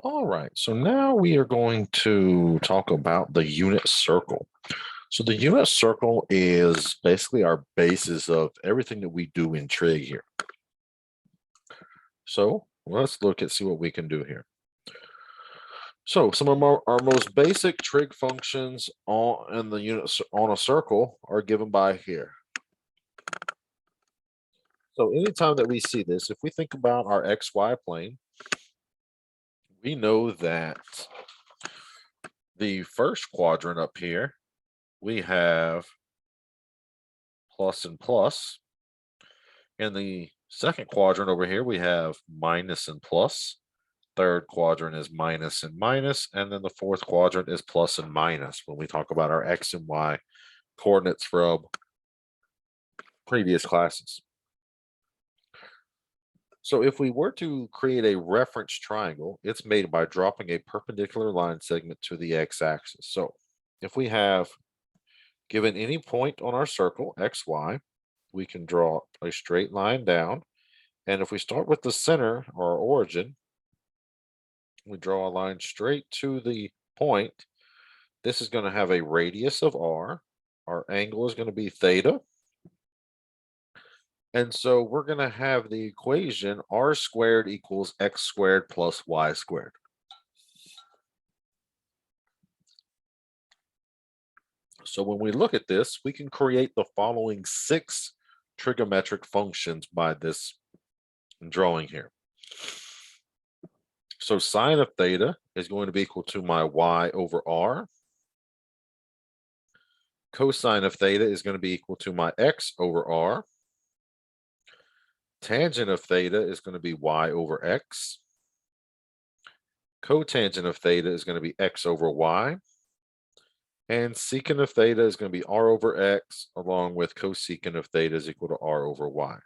All right, so now we are going to talk about the unit circle. So the unit circle is basically our basis of everything that we do in Trig here. So let's look and see what we can do here. So some of our most basic trig functions in the unit on a circle are given by here. So anytime that we see this, if we think about our xy plane, we know that the first quadrant up here, we have plus and plus. In the second quadrant over here, we have minus and plus. Third quadrant is minus and minus, and then the fourth quadrant is plus and minus when we talk about our x and y coordinates from previous classes. So if we were to create a reference triangle, it's made by dropping a perpendicular line segment to the x-axis. So if we have given any point on our circle, xy, we can draw a straight line down. And if we start with the center or origin, we draw a line straight to the point. This is going to have a radius of r. Our angle is going to be theta. And so we're going to have the equation r squared equals x squared plus y squared. So when we look at this, we can create the following 6 trigonometric functions by this drawing here. So sine of theta is going to be equal to my y over r. Cosine of theta is going to be equal to my x over r. Tangent of theta is going to be y over x. Cotangent of theta is going to be x over y. And secant of theta is going to be r over x, along with cosecant of theta is equal to r over y.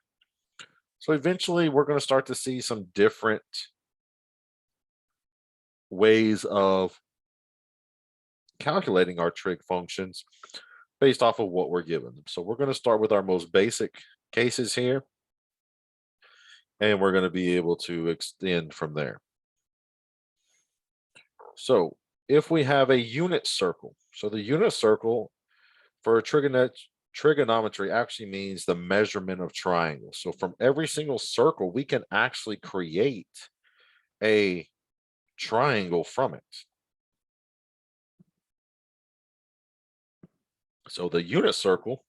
So eventually we're going to start to see some different ways of calculating our trig functions based off of what we're given. So we're going to start with our most basic cases here, and we're going to be able to extend from there. So if we have a unit circle, so the unit circle for trigonometry actually means the measurement of triangles. So from every single circle, we can actually create a triangle from it. So the unit circle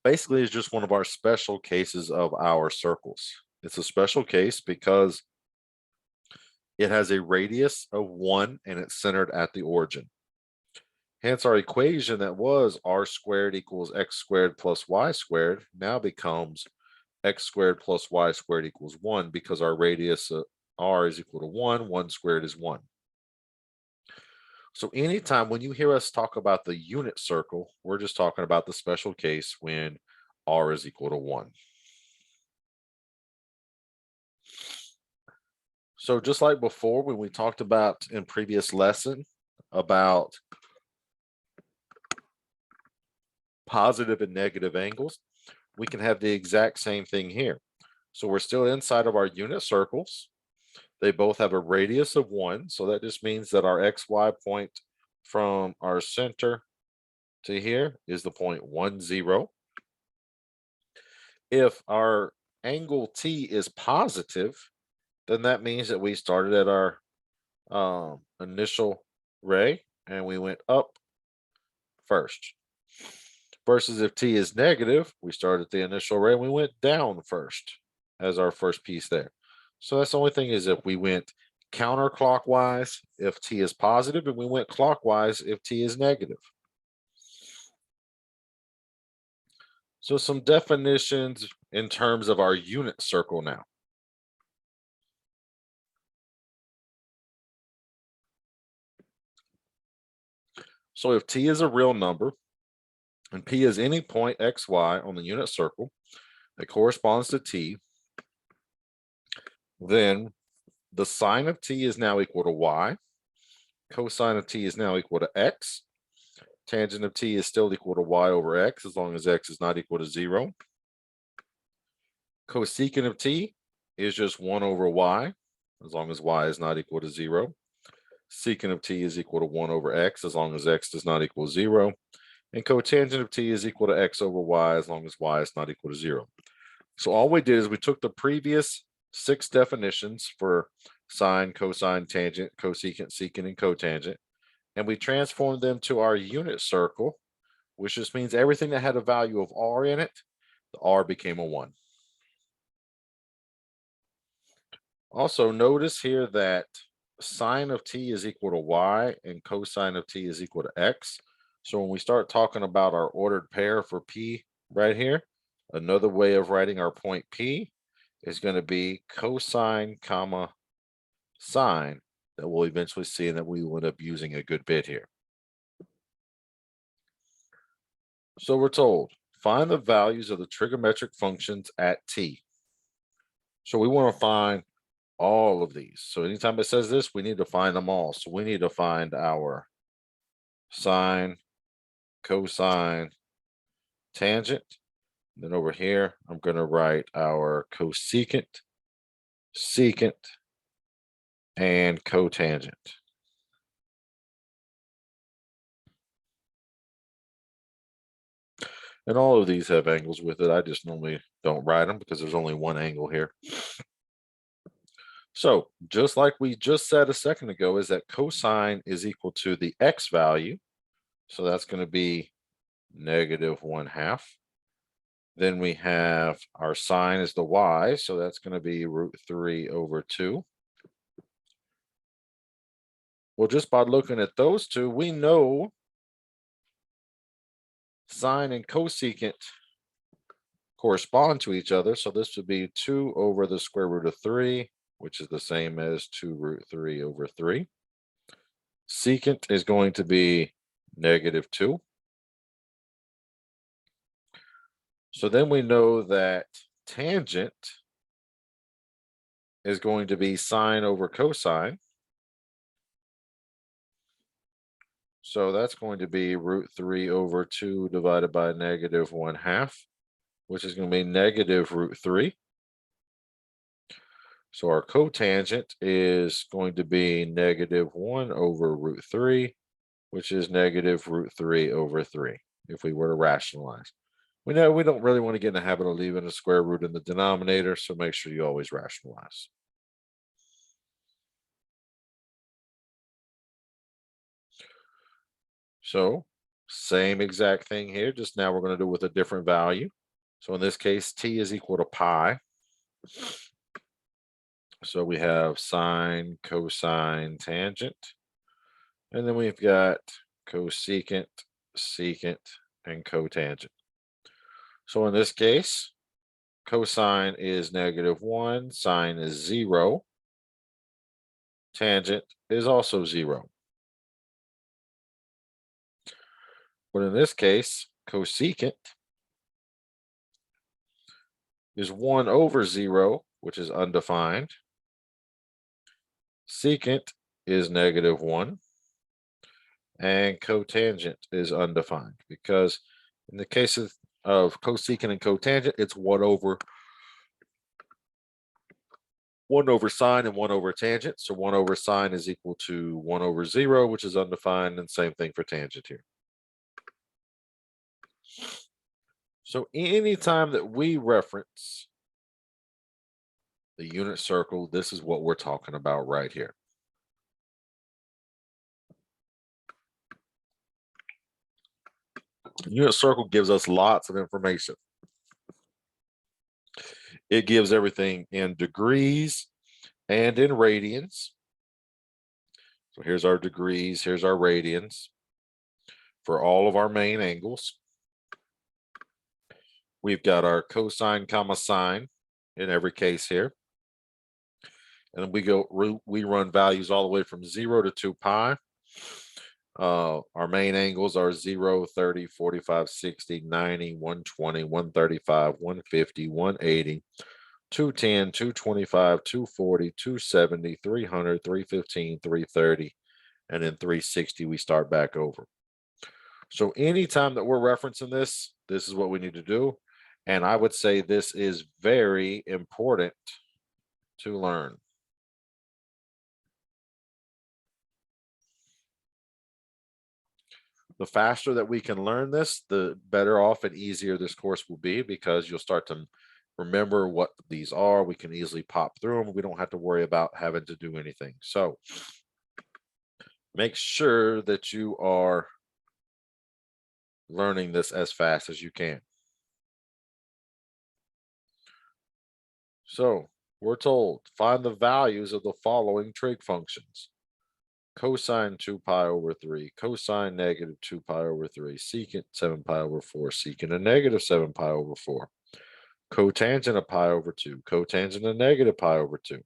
basically is just one of our special cases of our circles. It's a special case because it has a radius of 1 and it's centered at the origin. Hence our equation that was r squared equals x squared plus y squared now becomes x squared plus y squared equals 1 because our radius r is equal to 1, 1 squared is 1. So anytime when you hear us talk about the unit circle, we're just talking about the special case when r is equal to 1. So just like before, when we talked about in previous lesson about positive and negative angles, we can have the exact same thing here. So we're still inside of our unit circles. They both have a radius of 1. So that just means that our XY point from our center to here is the point 1, 0. If our angle T is positive, then that means that we started at our initial ray and we went up first. Versus if T is negative, we started at the initial ray and we went down first as our first piece there. So that's the only thing is if we went counterclockwise if T is positive and we went clockwise if T is negative. So some definitions in terms of our unit circle now. So if T is a real number and P is any point XY on the unit circle that corresponds to T, then the sine of T is now equal to Y, cosine of T is now equal to X, tangent of T is still equal to Y over X as long as X is not equal to 0. Cosecant of T is just 1 over Y as long as y is not equal to 0. Secant of t is equal to 1 over x, as long as x does not equal 0. And cotangent of t is equal to x over y, as long as y is not equal to 0. So all we did is we took the previous 6 definitions for sine, cosine, tangent, cosecant, secant, and cotangent, and we transformed them to our unit circle, which just means everything that had a value of r in it, the r became a 1. Also, notice here that sine of t is equal to y and cosine of t is equal to x. So when we start talking about our ordered pair for p right here, another way of writing our point p is going to be cosine comma sine, that we'll eventually see and that we will end up using a good bit here. So we're told, find the values of the trigonometric functions at t. So we want to find all of these. So anytime it says this, we need to find them all. So we need to find our sine, cosine, tangent. Then over here, I'm going to write our cosecant, secant, and cotangent. And all of these have angles with it. I just normally don't write them because there's only one angle here. So just like we just said a second ago, is that cosine is equal to the x value. So that's going to be -1/2. Then we have our sine is the y, so that's going to be √3/2. Well, just by looking at those two, we know sine and cosecant correspond to each other. So this would be 2 over the square root of 3, which is the same as 2√3/3. Secant is going to be -2. So then we know that tangent is going to be sine over cosine. So that's going to be √3/2 divided by -1/2, which is going to be -√3. So our cotangent is going to be -1/√3, which is -√3/3 if we were to rationalize. We know we don't really want to get in the habit of leaving a square root in the denominator, so make sure you always rationalize. So same exact thing here, just now we're going to do with a different value. So in this case, t is equal to pi. So we have sine, cosine, tangent. And then we've got cosecant, secant, and cotangent. So in this case, cosine is -1, sine is 0, tangent is also 0. But in this case, cosecant is 1 over 0, which is undefined. Secant is -1. And cotangent is undefined because in the case of cosecant and cotangent, it's 1 over sine and 1 over tangent. So 1 over sine is equal to 1 over 0, which is undefined, and same thing for tangent here. So anytime that we reference the unit circle, this is what we're talking about right here. The unit circle gives us lots of information. It gives everything in degrees and in radians. So here's our degrees, here's our radians for all of our main angles. We've got our cosine comma sine in every case here. And then we run values all the way from 0 to 2 pi. Our main angles are 0, 30, 45, 60, 90, 120, 135, 150, 180, 210, 225, 240, 270, 300, 315, 330, and then 360, we start back over. So anytime that we're referencing this, this is what we need to do. And I would say this is very important to learn. The faster that we can learn this, the better off and easier this course will be, because you'll start to remember what these are. We can easily pop through them. We don't have to worry about having to do anything. So make sure that you are learning this as fast as you can. So we're told, find the values of the following trig functions: cosine 2 pi over 3, cosine negative 2 pi over 3, secant 7 pi over 4, secant a negative 7 pi over 4, cotangent of pi over 2, cotangent of negative pi over 2.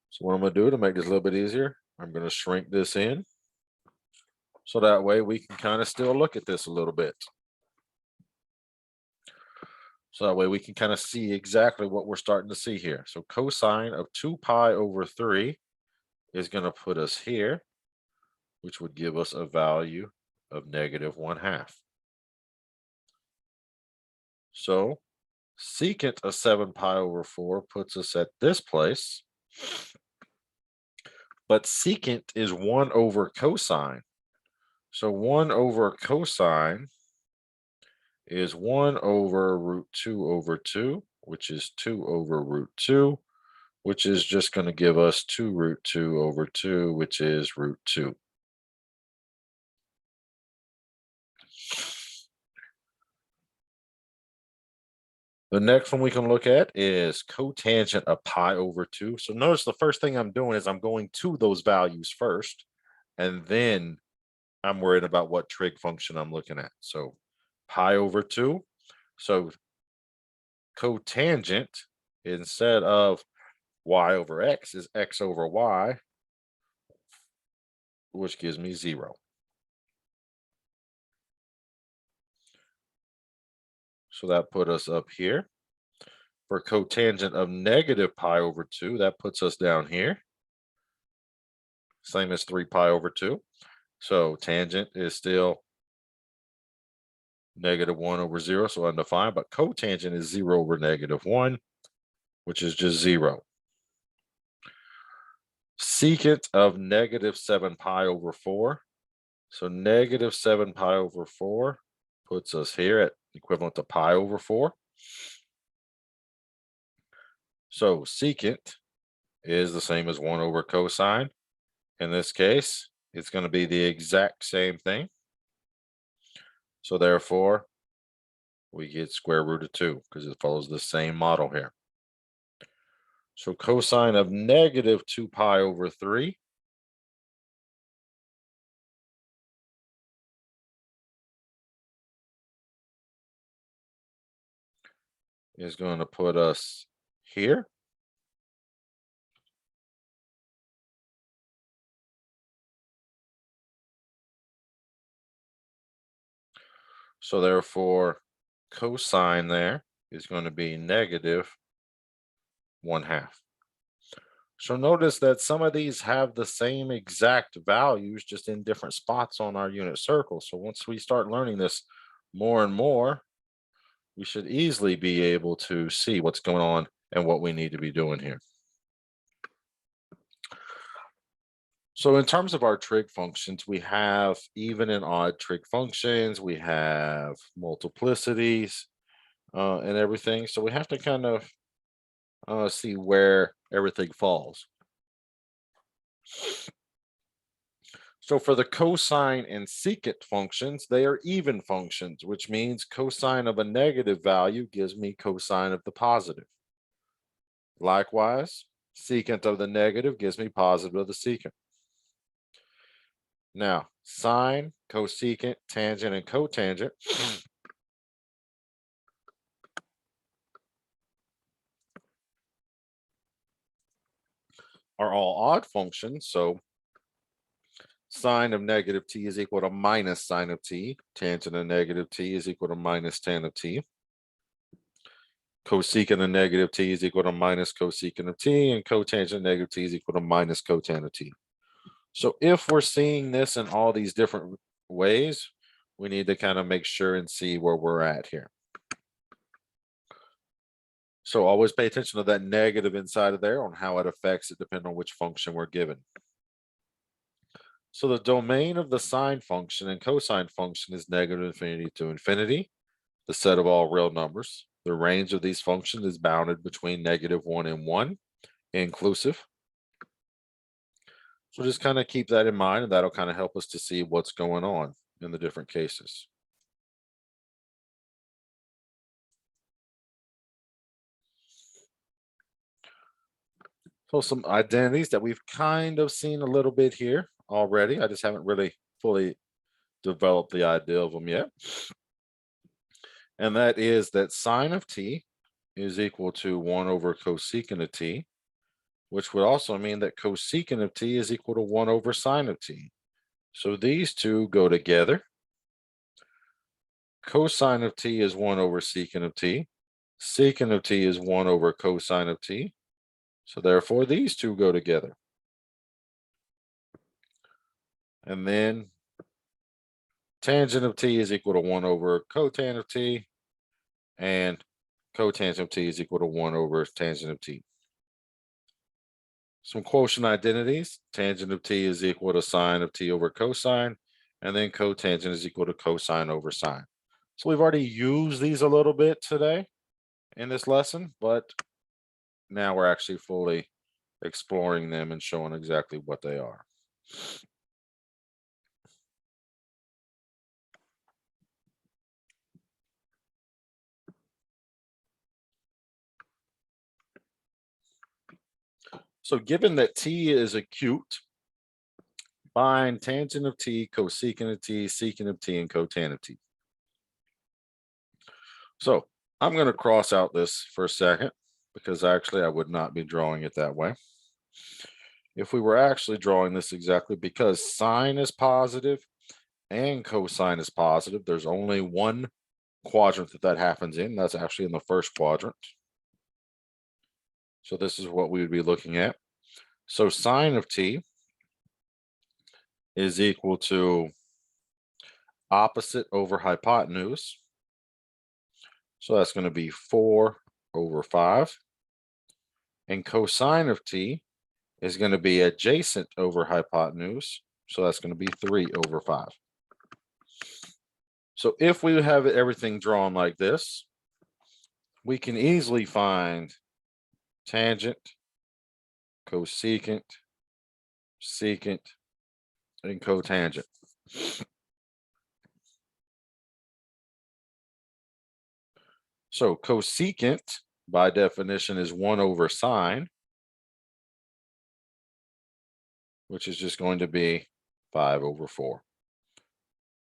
So what I'm going to do to make this a little bit easier, I'm going to shrink this in, so that way we can kind of still look at this a little bit. So that way we can kind of see exactly what we're starting to see here. So cosine of 2 pi over 3 is going to put us here, which would give us a value of negative 1/2. So secant of 7 pi over 4 puts us at this place, but secant is 1 over cosine. So 1 over cosine is 1 over root 2 over 2, which is 2 over root 2, which is just going to give us 2 root 2 over 2, which is root 2. The next one we can look at is cotangent of pi over 2. So notice the first thing I'm doing is I'm going to those values first, and then I'm worried about what trig function I'm looking at. So pi over 2. So cotangent, instead of y over x, is x over y, which gives me 0. So that put us up here. For cotangent of negative pi over 2, that puts us down here. Same as 3 pi over 2. So tangent is still negative 1 over 0, so undefined, but cotangent is 0 over negative 1, which is just 0. Secant of negative 7 pi over 4. So negative 7 pi over 4 puts us here at equivalent to pi over 4. So secant is the same as 1 over cosine. In this case, it's going to be the exact same thing. So therefore, we get square root of 2 because it follows the same model here. So cosine of negative 2 pi over 3 is going to put us here. So therefore, cosine there is going to be negative 1/2. So notice that some of these have the same exact values, just in different spots on our unit circle. So once we start learning this more and more, we should easily be able to see what's going on and what we need to be doing here. So in terms of our trig functions, we have even and odd trig functions, we have multiplicities and everything. So we have to kind of see where everything falls. So for the cosine and secant functions, they are even functions, which means cosine of a negative value gives me cosine of the positive. Likewise, secant of the negative gives me positive of the secant. Now, sine, cosecant, tangent, and cotangent are all odd functions. So sine of negative t is equal to minus sine of t. Tangent of negative t is equal to minus tan of t. Cosecant of negative t is equal to minus cosecant of t, and cotangent of negative t is equal to minus cotan of t. So if we're seeing this in all these different ways, we need to kind of make sure and see where we're at here. So always pay attention to that negative inside of there on how it affects it depending on which function we're given. So the domain of the sine function and cosine function is negative infinity to infinity, the set of all real numbers. The range of these functions is bounded between -1 and 1, inclusive. So just kind of keep that in mind, and that'll kind of help us to see what's going on in the different cases. So some identities that we've kind of seen a little bit here already. I just haven't really fully developed the idea of them yet. And that is that sine of t is equal to 1 over cosecant of t, which would also mean that cosecant of t is equal to 1 over sine of t. So these two go together. Cosine of t is 1 over secant of t. Secant of t is 1 over cosine of t. So therefore, these two go together. And then tangent of t is equal to 1 over cotan of t. And cotangent of t is equal to 1 over tangent of t. Some quotient identities. Tangent of t is equal to sine of t over cosine. And then cotangent is equal to cosine over sine. So we've already used these a little bit today in this lesson, but now we're actually fully exploring them and showing exactly what they are. So given that t is acute, find tangent of t, cosecant of t, secant of t, and cotan of t. So I'm going to cross out this for a second because actually I would not be drawing it that way. If we were actually drawing this exactly, because sine is positive and cosine is positive, there's only one quadrant that happens in. That's actually in the first quadrant. So this is what we would be looking at. So sine of t is equal to opposite over hypotenuse. So that's going to be 4 over 5. And cosine of t is going to be adjacent over hypotenuse. So that's going to be 3 over 5. So if we have everything drawn like this, we can easily find tangent, cosecant, secant, and cotangent. So cosecant, by definition, is 1 over sine, which is just going to be 5 over 4.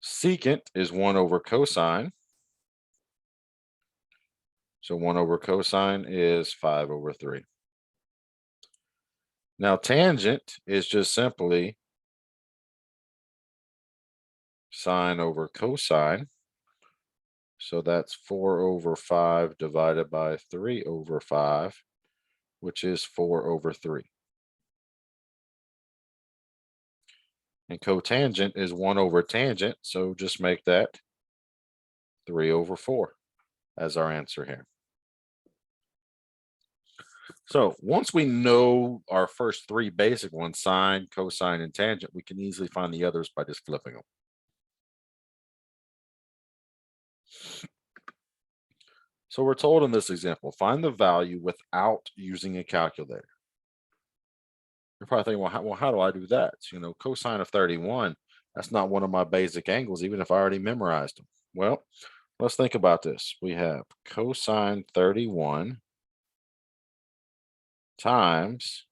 Secant is 1 over cosine. So 1 over cosine is 5 over 3. Now tangent is just simply sine over cosine. So that's 4 over 5 divided by 3 over 5, which is 4 over 3. And cotangent is 1 over tangent, so just make that 3 over 4 as our answer here. So once we know our first three basic ones, sine, cosine, and tangent, we can easily find the others by just flipping them. So we're told in this example, find the value without using a calculator. You're probably thinking, well, how do I do that? You know, cosine of 31, that's not one of my basic angles, even if I already memorized them. Well, let's think about this. We have cosine 31 times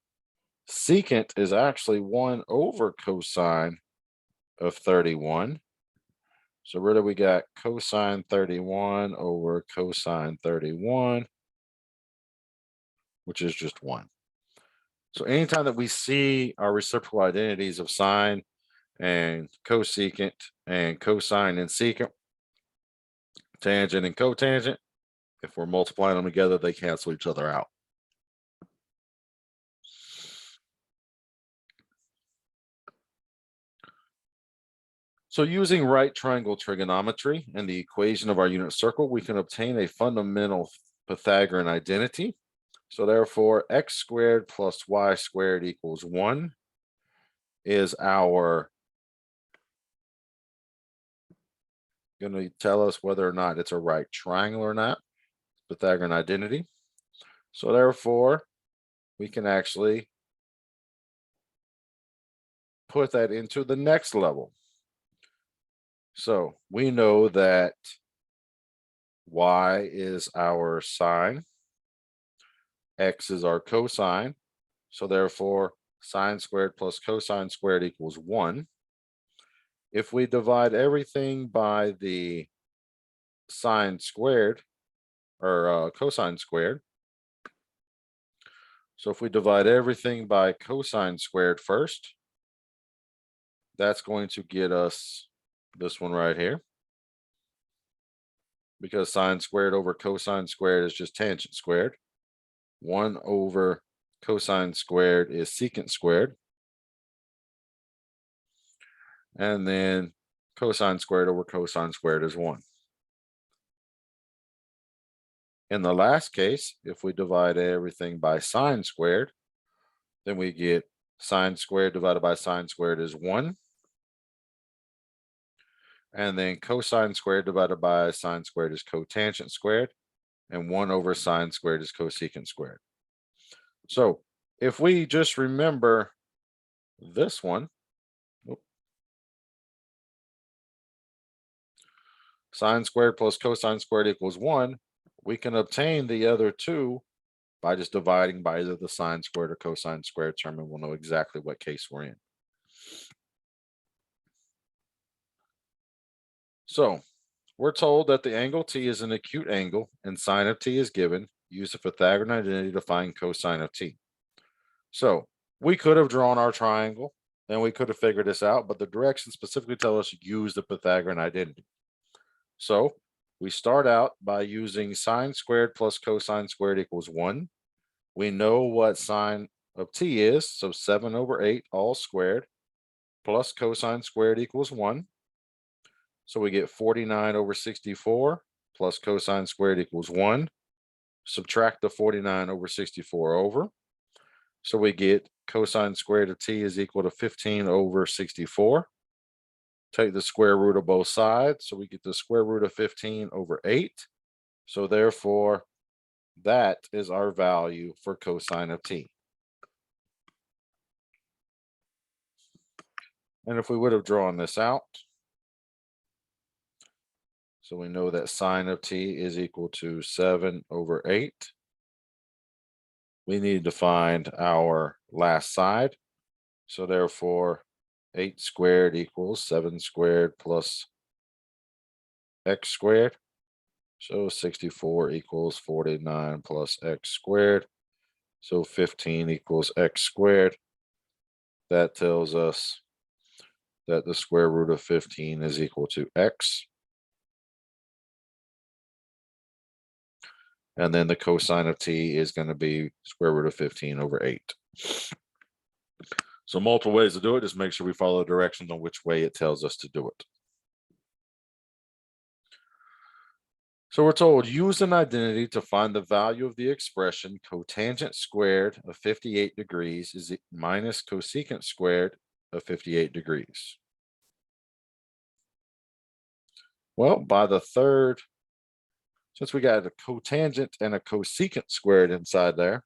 secant is actually 1 over cosine of 31. So really we got cosine 31 over cosine 31, which is just 1. So anytime that we see our reciprocal identities of sine and cosecant and cosine and secant, tangent and cotangent, if we're multiplying them together, they cancel each other out. So using right triangle trigonometry and the equation of our unit circle, we can obtain a fundamental Pythagorean identity. So therefore, x squared plus y squared equals 1 is our going to tell us whether or not it's a right triangle or not, Pythagorean identity. So therefore, we can actually put that into the next level. So we know that y is our sine, x is our cosine. So therefore, sine squared plus cosine squared equals 1. If we divide everything by the sine squared or cosine squared, so if we divide everything by cosine squared first, that's going to get us this one right here. Because sine squared over cosine squared is just tangent squared. 1 over cosine squared is secant squared. And then cosine squared over cosine squared is 1. In the last case, if we divide everything by sine squared, then we get sine squared divided by sine squared is 1. And then cosine squared divided by sine squared is cotangent squared. And 1 over sine squared is cosecant squared. So if we just remember this one, sine squared plus cosine squared equals 1, we can obtain the other two by just dividing by either the sine squared or cosine squared term, and we'll know exactly what case we're in. So we're told that the angle T is an acute angle and sine of T is given. Use the Pythagorean identity to find cosine of T. So we could have drawn our triangle and we could have figured this out, but the directions specifically tell us to use the Pythagorean identity. So we start out by using sine squared plus cosine squared equals 1. We know what sine of T is, so 7 over 8 all squared plus cosine squared equals 1. So we get 49 over 64 plus cosine squared equals 1. Subtract the 49 over 64 over. So we get cosine squared of T is equal to 15 over 64. Take the square root of both sides. So we get the square root of 15 over 8. So therefore, that is our value for cosine of T. And if we would have drawn this out, so we know that sine of T is equal to 7 over 8. We need to find our last side. So therefore, 8 squared equals 7 squared plus x squared. So 64 equals 49 plus x squared. So 15 equals x squared. That tells us that the square root of 15 is equal to x. And then the cosine of T is going to be square root of 15 over 8. So multiple ways to do it. Just make sure we follow the directions on which way it tells us to do it. So we're told use an identity to find the value of the expression cotangent squared of 58 degrees is minus cosecant squared of 58 degrees. Well, by the third, since we got a cotangent and a cosecant squared inside there,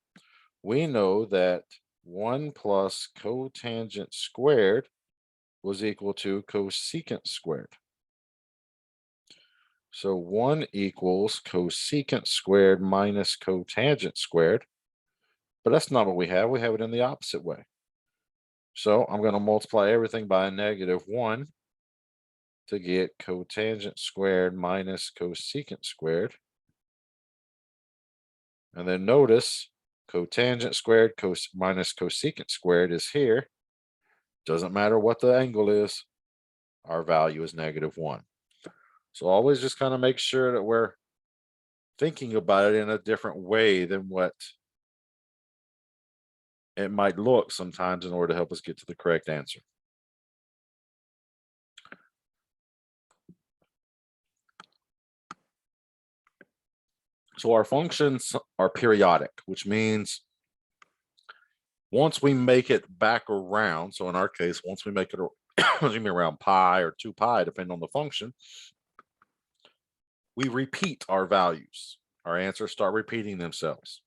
we know that 1 plus cotangent squared was equal to cosecant squared. So 1 equals cosecant squared minus cotangent squared. But that's not what we have. We have it in the opposite way. So I'm going to multiply everything by a -1 to get cotangent squared minus cosecant squared. And then notice cotangent squared minus cosecant squared is here. Doesn't matter what the angle is. Our value is -1. So always just kind of make sure that we're thinking about it in a different way than what it might look sometimes in order to help us get to the correct answer. So our functions are periodic, which means once we make it back around, so in our case, once we make it around pi or 2 pi, depending on the function, we repeat our values. Our answers start repeating themselves.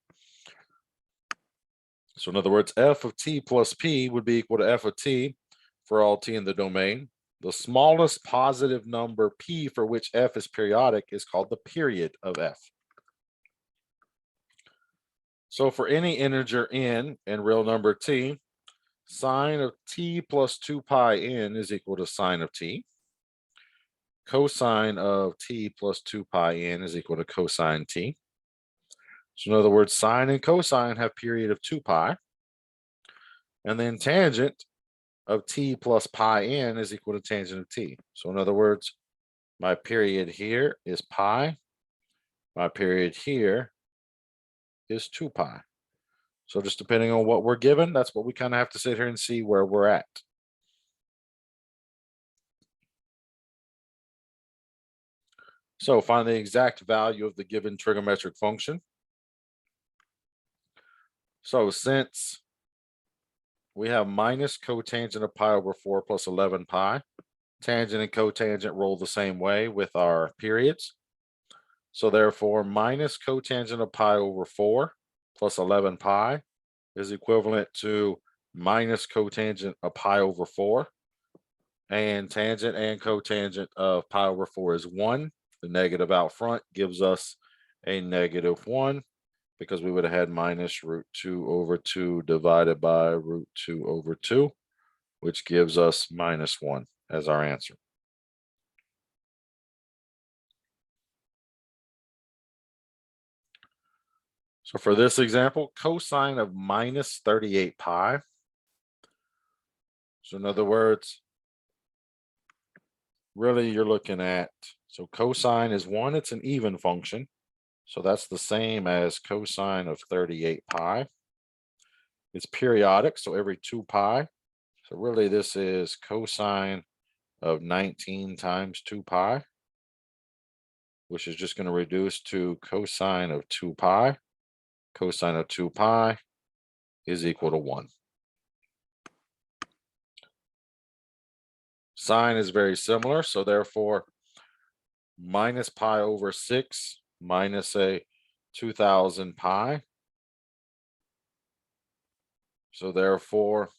So in other words, f of t plus p would be equal to f of t for all t in the domain. The smallest positive number p for which f is periodic is called the period of f. So for any integer n and real number t, sine of t plus 2 pi n is equal to sine of t. Cosine of t plus 2 pi n is equal to cosine t. So in other words, sine and cosine have period of 2 pi. And then tangent of t plus pi n is equal to tangent of t. So in other words, my period here is pi. My period here is 2 pi. So just depending on what we're given, that's what we kind of have to sit here and see where we're at. So find the exact value of the given trigonometric function. So since we have minus cotangent of pi over 4 plus 11 pi, tangent and cotangent roll the same way with our periods. So therefore, minus cotangent of pi over 4 plus 11 pi is equivalent to minus cotangent of pi over 4. And tangent and cotangent of pi over 4 is 1. The negative out front gives us a negative 1 because we would have had minus root 2 over 2 divided by root 2 over 2, which gives us minus 1 as our answer. So for this example, cosine of minus 38 pi. So in other words, really you're looking at, so cosine is 1, it's an even function. So that's the same as cosine of 38 pi. It's periodic, so every 2 pi. So really this is cosine of 19 times 2 pi, which is just going to reduce to cosine of 2 pi. Cosine of 2 pi is equal to 1. Sine is very similar, so therefore minus pi over 6 minus a 2000 pi. So therefore,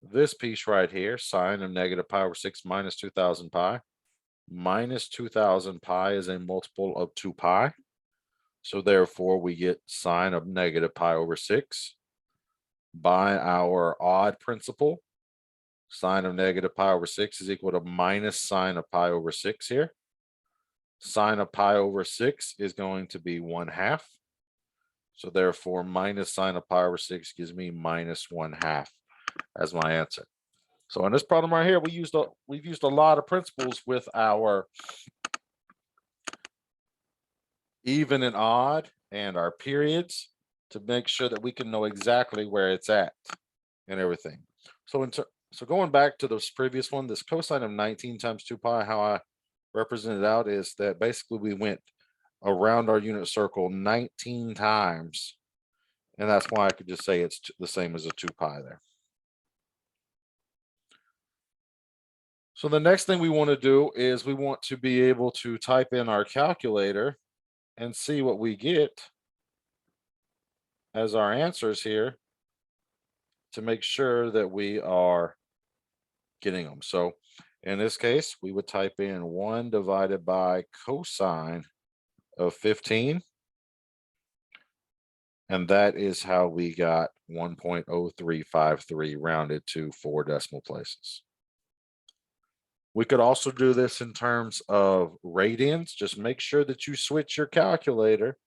this piece right here, sine of negative pi over 6 minus 2000 pi, minus 2000 pi is a multiple of 2 pi. So therefore, we get sine of negative pi over 6 by our odd principle. Sine of negative pi over 6 is equal to minus sine of pi over 6 here. Sine of pi over 6 is going to be 1/2. So therefore, minus sine of pi over 6 gives me minus 1/2 as my answer. So in this problem right here, we've used a lot of principles with our even and odd and our periods to make sure that we can know exactly where it's at and everything. So so going back to this previous one, this cosine of 19 times 2 pi, how I represented out is that basically we went around our unit circle 19 times. And that's why I could just say it's the same as a 2 pi there. So the next thing we want to do is we want to be able to type in our calculator and see what we get as our answers here to make sure that we are getting them. So in this case, we would type in 1 divided by cosine of 15. And that is how we got 1.0353 rounded to 4 decimal places. We could also do this in terms of radians. Just make sure that you switch your calculator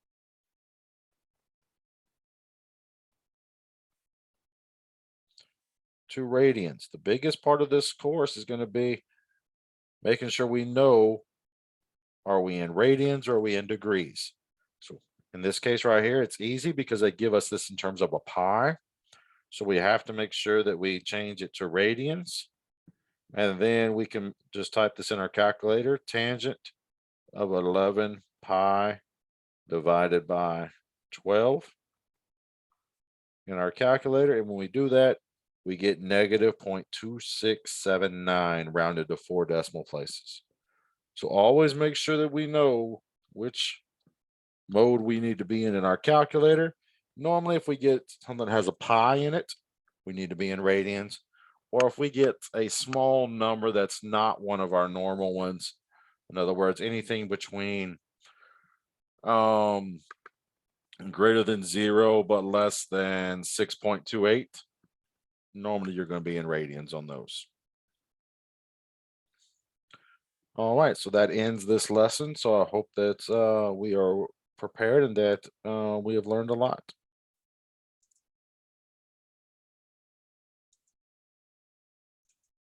to radians. The biggest part of this course is going to be making sure we know, are we in radians or are we in degrees? So in this case right here, it's easy because they give us this in terms of a pi. So we have to make sure that we change it to radians. And then we can just type this in our calculator, tangent of 11 pi divided by 12 in our calculator. And when we do that, we get negative 0.2679 rounded to 4 decimal places. So always make sure that we know which mode we need to be in our calculator. Normally, if we get something that has a pi in it, we need to be in radians. Or if we get a small number that's not one of our normal ones, in other words, anything between um, greater than 0 but less than 6.28, normally you're going to be in radians on those. All right, so that ends this lesson. So I hope that we are prepared and that we have learned a lot.